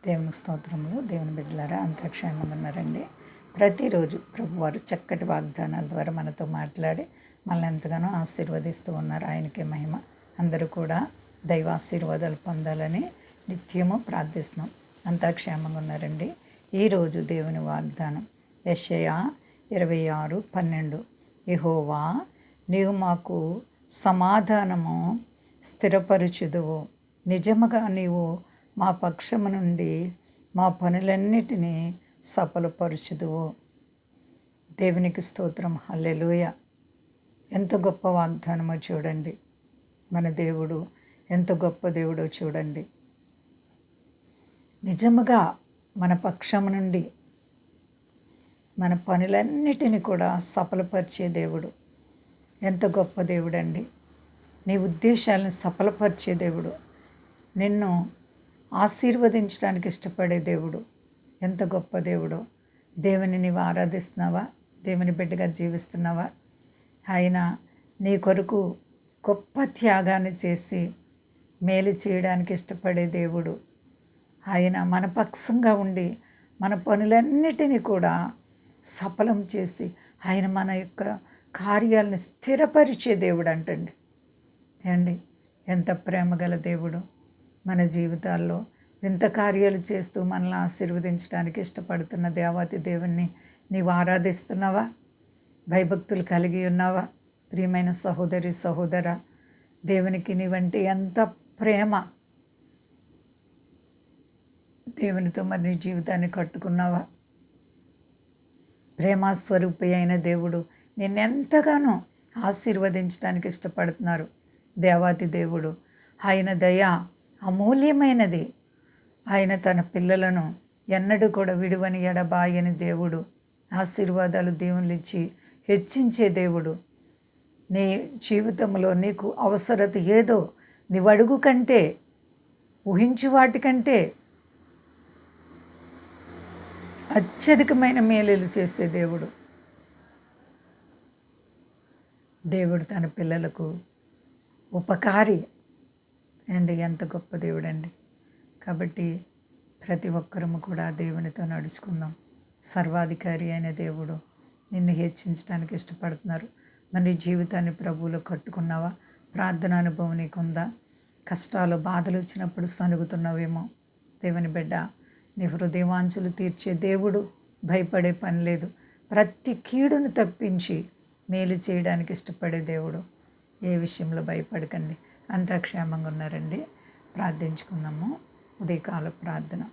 దేవునికి స్తోత్రములు. దేవుని బిడ్డలారా అంతా క్షేమంగా ఉన్నారండి. ప్రతిరోజు ప్రభువారు చక్కటి వాగ్దానాల ద్వారా మనతో మాట్లాడి మనల్ని ఎంతగానో ఆశీర్వదిస్తూ ఉన్నారు. ఆయనకే మహిమ. అందరూ కూడా దైవాశీర్వాదాలు పొందాలని నిత్యము ప్రార్థిస్తున్నాం. అంతా క్షేమంగా ఉన్నారండి. ఈరోజు దేవుని వాగ్దానం యెషయా 26:12. యెహోవా, నీవు మాకు సమాధానము స్థిరపరచుదువు. నిజముగా నీవు మా పక్షము నుండి మా పనులన్నిటినీ సఫలపరచుదువు. దేవునికి స్తోత్రం. హల్లెలూయా. ఎంత గొప్ప వాగ్దానమో చూడండి. మన దేవుడు ఎంత గొప్ప దేవుడో చూడండి. నిజముగా మన పక్షము నుండి మన పనులన్నిటిని కూడా సఫలపరిచే దేవుడు. ఎంత గొప్ప దేవుడండి. నీ ఉద్దేశాలను సఫలపరిచే దేవుడు. నిన్ను ఆశీర్వదించడానికి ఇష్టపడే దేవుడు. ఎంత గొప్ప దేవుడో. దేవుని నీవు ఆరాధిస్తున్నావా? దేవుని బిడ్డగా జీవిస్తున్నావా? ఆయన నీ కొరకు గొప్ప త్యాగాన్ని చేసి మేలు చేయడానికి ఇష్టపడే దేవుడు. ఆయన మన పక్షంగా ఉండి మన పనులన్నిటినీ కూడా సఫలం చేసి ఆయన మన యొక్క కార్యాలను స్థిరపరిచే దేవుడు అంటండి. ఏమండి, ఎంత ప్రేమ గల దేవుడు. మన జీవితాల్లో వింత కార్యాలు చేస్తూ మనల్ని ఆశీర్వదించడానికి ఇష్టపడుతున్న దేవాతి దేవుణ్ణి నీవు ఆరాధిస్తున్నావా? భయభక్తులు కలిగి ఉన్నావా? ప్రియమైన సహోదరి సహోదర, దేవునికి నీవంటే ఎంత ప్రేమ. దేవునితో మరి నీ జీవితాన్ని కట్టుకున్నావా? ప్రేమస్వరూపి అయిన దేవుడు నిన్నెంతగానో ఆశీర్వదించడానికి ఇష్టపడుతున్నారు. దేవాతి దేవుడు. ఆయన దయ అమూల్యమైనది. ఆయన తన పిల్లలను ఎన్నడూ కూడా విడువని ఎడబాయని దేవుడు. ఆశీర్వాదాలు దేవుళ్ళు ఇచ్చి హెచ్చించే దేవుడు. నీ జీవితంలో నీకు అవసరత ఏదో నీవు అడుగు కంటే, ఊహించు వాటికంటే అత్యధికమైన మేలులు చేసే దేవుడు. దేవుడు తన పిల్లలకు ఉపకారి అండి. ఎంత గొప్ప దేవుడు అండి. కాబట్టి ప్రతి ఒక్కరము కూడా దేవునితో నడుచుకుందాం. సర్వాధికారి అయిన దేవుడు నిన్ను హెచ్చించడానికి ఇష్టపడుతున్నారు. మరి జీవితాన్ని ప్రభువులో కట్టుకున్నావా? ప్రార్థన అనుభవం నీకుందా? కష్టాలు బాధలు వచ్చినప్పుడు సనుగుతున్నావేమో. దేవుని బిడ్డ, నీ హృదయవాంఛలు తీర్చే దేవుడు. భయపడే పని లేదు. ప్రతి కీడును తప్పించి మేలు చేయడానికి ఇష్టపడే దేవుడు. ఏ విషయంలో భయపడకండి. అంతా క్షేమంగా ఉన్నారండి. ప్రార్థించుకుందాము. ఉదయకాల ప్రార్థన.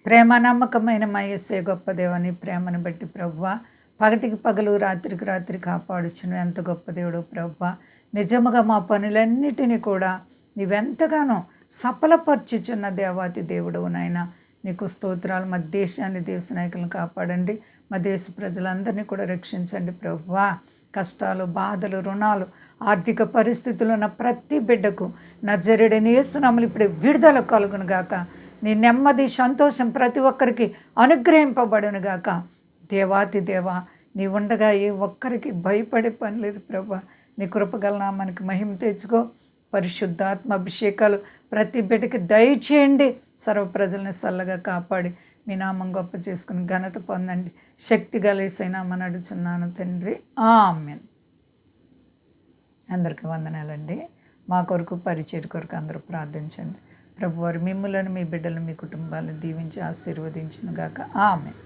ప్రేమ నమ్మకమైన మా యేసయ్య గొప్ప దేవని ప్రేమను బట్టి ప్రభువా, పగటికి పగలు రాత్రికి రాత్రి కాపాడుచును ఎంత గొప్ప దేవుడు ప్రభువా. నిజముగా మా పనులన్నిటినీ కూడా నీవెంతగానో సఫలపరచుచున్న దేవాతి దేవుడు నాయన. నీకు స్తోత్రాలు. మా దేశాన్ని, దేశ నాయకులను కాపాడండి. మా దేశ ప్రజలందరినీ కూడా రక్షించండి ప్రభువా. కష్టాలు, బాధలు, రుణాలు, ఆర్థిక పరిస్థితులు ఉన్న ప్రతి బిడ్డకు నజరేయుడైన యేసు నామములో ఇప్పుడే విడుదల కలుగును గాక. నీ నెమ్మది, సంతోషం ప్రతి ఒక్కరికి అనుగ్రహింపబడును గాక. దేవాతి దేవా, నీ ఉండగా ఏ ఒక్కరికి భయపడే పని లేదు ప్రభా. నీ కృపగల నామానికి మహిమ తెచ్చుకో. పరిశుద్ధాత్మ అభిషేకాలు ప్రతి బిడ్డకి దయచేయండి. సర్వ ప్రజల్ని చల్లగా కాపాడి మీ నామం గొప్ప చేసుకుని ఘనత పొందండి. శక్తి గలేసైనా మన అడుచున్నాను తండ్రి. ఆమేన్. అందరికీ వందనాలండి. మా కొరకు, పరిచయ కొరకు అందరూ ప్రార్థించండి. ప్రభువారు మిమ్ములను, మీ బిడ్డలు, మీ కుటుంబాలను దీవించి ఆశీర్వదించును గాక. ఆమేన్.